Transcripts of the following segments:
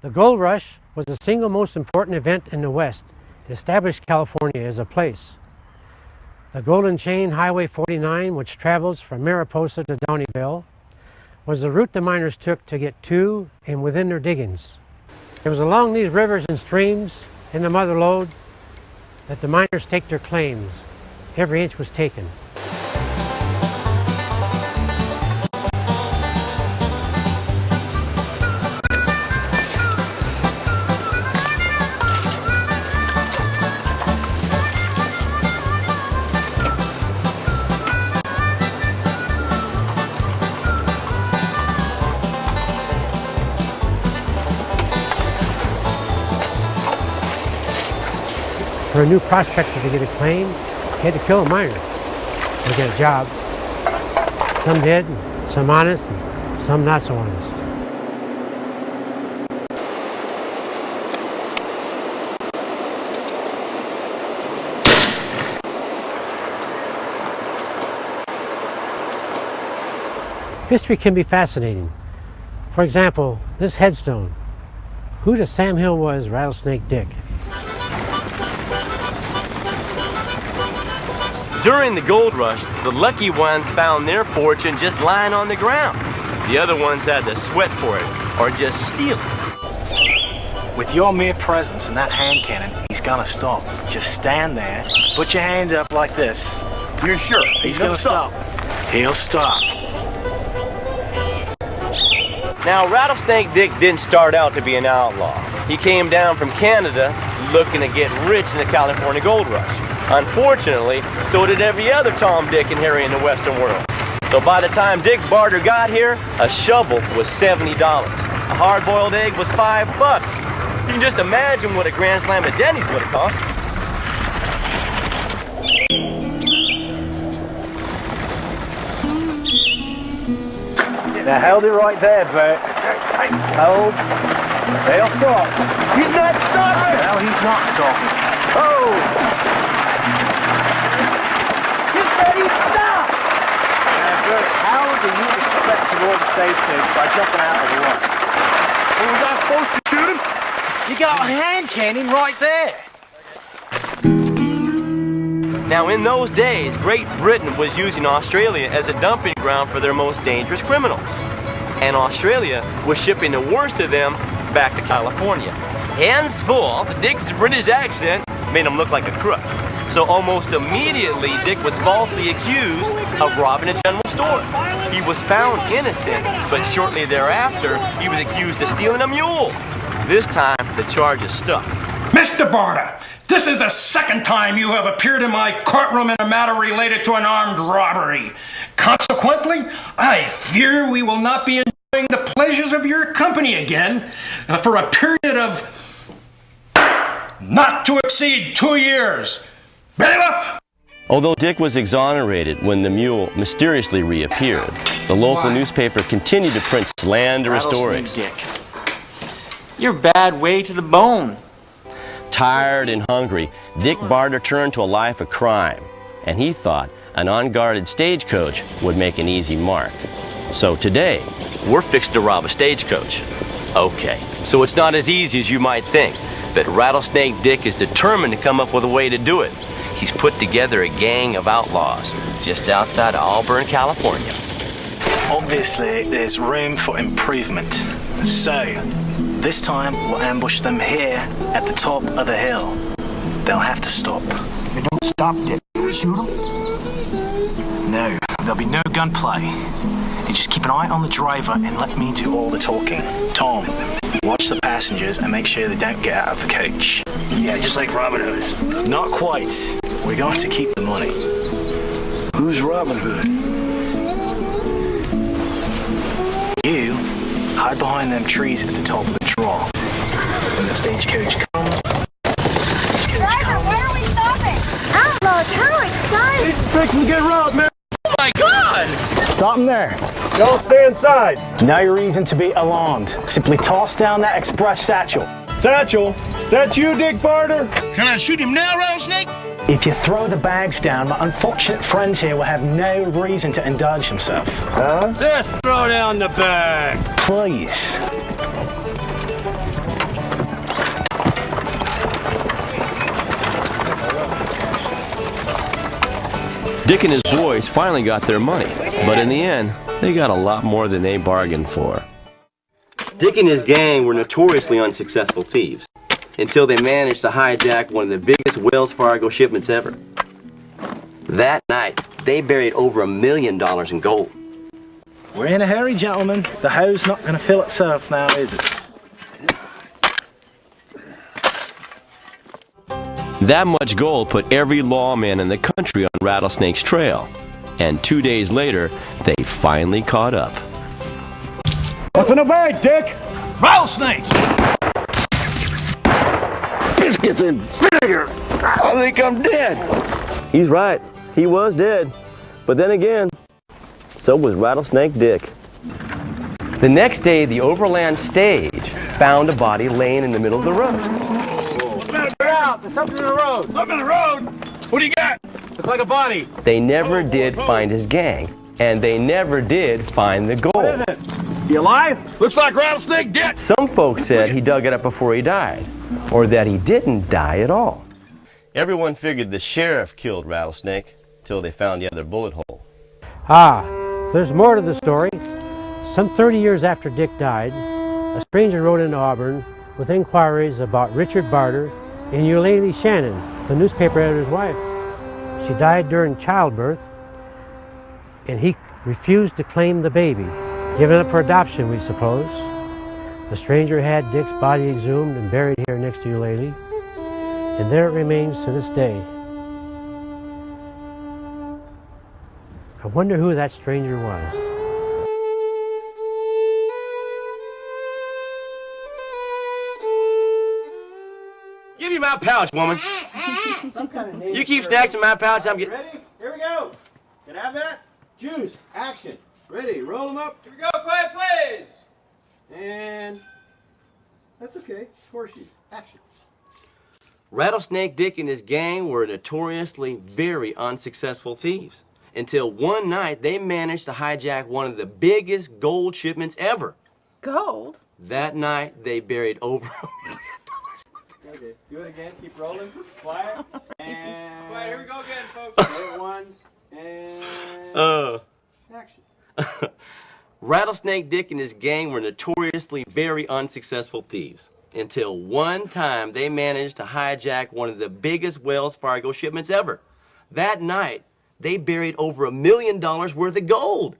The gold rush was the single most important event in the West. It established California as a place. The Golden Chain Highway 49, which travels from Mariposa to Downeyville, was the route the miners took to get to and within their diggings. It was along these rivers and streams in the mother lode that the miners staked their claims. Every inch was taken. For a new prospector to get a claim, he had to kill a miner to get a job. Some did, some honest, and some not so honest. History can be fascinating. For example, this headstone. Who to Sam Hill was Rattlesnake Dick? During the gold rush, the lucky ones found their fortune just lying on the ground. The other ones had to sweat for it, or just steal it. With your mere presence and that hand cannon, he's gonna stop. Just stand there, put your hand up like this. You're sure? He's gonna stop. He'll stop. Now, Rattlesnake Dick didn't start out to be an outlaw. He came down from Canada looking to get rich in the California gold rush. Unfortunately, so did every other Tom, Dick, and Harry in the Western world. So by the time Dick Barter got here, a shovel was $70. A hard-boiled egg was $5. You can just imagine what a Grand Slam at Denny's would have cost. Now hold it right there, Bert. Hold. They'll stop. He's not stopping! No, he's not stopping. Oh! Stop! How do you expect to roll the stagecoach by jumping out of the way? Well, was I supposed to shoot him? You got a hand cannon right there. Now, in those days, Great Britain was using Australia as a dumping ground for their most dangerous criminals. And Australia was shipping the worst of them back to California. Hands full, Dick's British accent made him look like a crook. So almost immediately, Dick was falsely accused of robbing a general store. He was found innocent, but shortly thereafter, he was accused of stealing a mule. This time, the charges stuck. Mr. Barter, this is the second time you have appeared in my courtroom in a matter related to an armed robbery. Consequently, I fear we will not be enjoying the pleasures of your company again for a period of not to exceed 2 years. Bailiff! Although Dick was exonerated when the mule mysteriously reappeared, the local newspaper continued to print slanderous stories. Dick, you're bad way to the bone. Tired and hungry, Dick Barter turned to a life of crime, and he thought an unguarded stagecoach would make an easy mark. So today, we're fixed to rob a stagecoach. Okay, so it's not as easy as you might think, but Rattlesnake Dick is determined to come up with a way to do it. He's put together a gang of outlaws just outside of Auburn, California. Obviously, there's room for improvement. So, this time we'll ambush them here at the top of the hill. They'll have to stop. If they don't stop, Dick, we shoot them? No, there'll be no gunplay. You just keep an eye on the driver and let me do all the talking. Tom, watch the passengers and make sure they don't get out of the coach. Yeah, just like Robin Hood. Not quite. We're going to keep the money. Who's Robin Hood? You hide behind them trees at the top of the draw. When the stagecoach comes... Driver, where are we stopping? Outlaws, how exciting! Fixing to get robbed, man. Oh my God! Stop them there. Don't stay inside. No reason to be alarmed. Simply toss down that express satchel. Satchel, that you, Dick Barter? Can I shoot him now, Rattlesnake? If you throw the bags down, my unfortunate friend here will have no reason to indulge himself. Huh? Just throw down the bag. Please. Dick and his boys finally got their money, but in the end, they got a lot more than they bargained for. Dick and his gang were notoriously unsuccessful thieves until they managed to hijack one of the biggest Wells Fargo shipments ever. That night, they buried over $1 million in gold. We're in a hurry, gentlemen. The hoe's not going to fill itself now, is it? That much gold put every lawman in the country on Rattlesnake's trail. And 2 days later, they finally caught up. What's in the bag, Dick? Rattlesnakes! Biscuits and vinegar! I think I'm dead. He's right. He was dead. But then again, so was Rattlesnake Dick. The next day, the overland stage found a body laying in the middle of the road. There's something in the road. Something in the road? What do you got? Looks like a body. They never did find his gang, and they never did find the gold. You alive? Looks like Rattlesnake Dick. Some folks said he dug it up before he died, or that he didn't die at all. Everyone figured the sheriff killed Rattlesnake till they found the other bullet hole. There's more to the story. Some 30 years after Dick died, a stranger wrote into Auburn with inquiries about Richard Barter and Eulalie Shannon, the newspaper editor's wife. She died during childbirth, and he refused to claim the baby, given up for adoption, we suppose. The stranger had Dick's body exhumed and buried here next to Eulalie, and there it remains to this day. I wonder who that stranger was. Give me my pouch, woman. You keep snacks in my pouch, I'm getting... Ready? Here we go. Can I have that? Juice. Action. Ready. Roll them up. Here we go. Quiet, please. And that's okay. Horseshoes. Action. Rattlesnake Dick and his gang were notoriously very unsuccessful thieves until one night they managed to hijack one of the biggest gold shipments ever. Gold? That night they buried over Okay. Do it again. Keep rolling. Quiet. And quiet. Here we go again, folks. Quiet ones. And action. Rattlesnake Dick and his gang were notoriously very unsuccessful thieves until one time they managed to hijack one of the biggest Wells Fargo shipments ever. That night, they buried over $1 million worth of gold.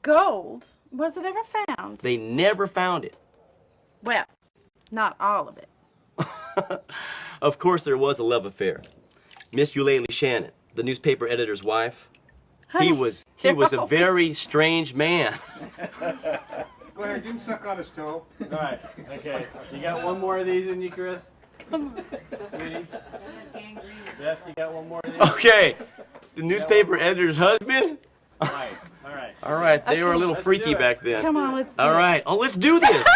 Gold? Was it ever found? They never found it. Well, not all of it. Of course, there was a love affair. Miss Eulalie Shannon, the newspaper editor's wife, Honey, he was a very strange man. Go ahead. You can suck on his toe. All right. Okay. You got one more of these in you, Chris? Come on. Sweetie. Jeff, you got one more of these? Okay, the newspaper editor's husband? All right. All right. All right, they were a little Let's freaky do it. back then. Come on, let's do All it. right, oh, let's do this.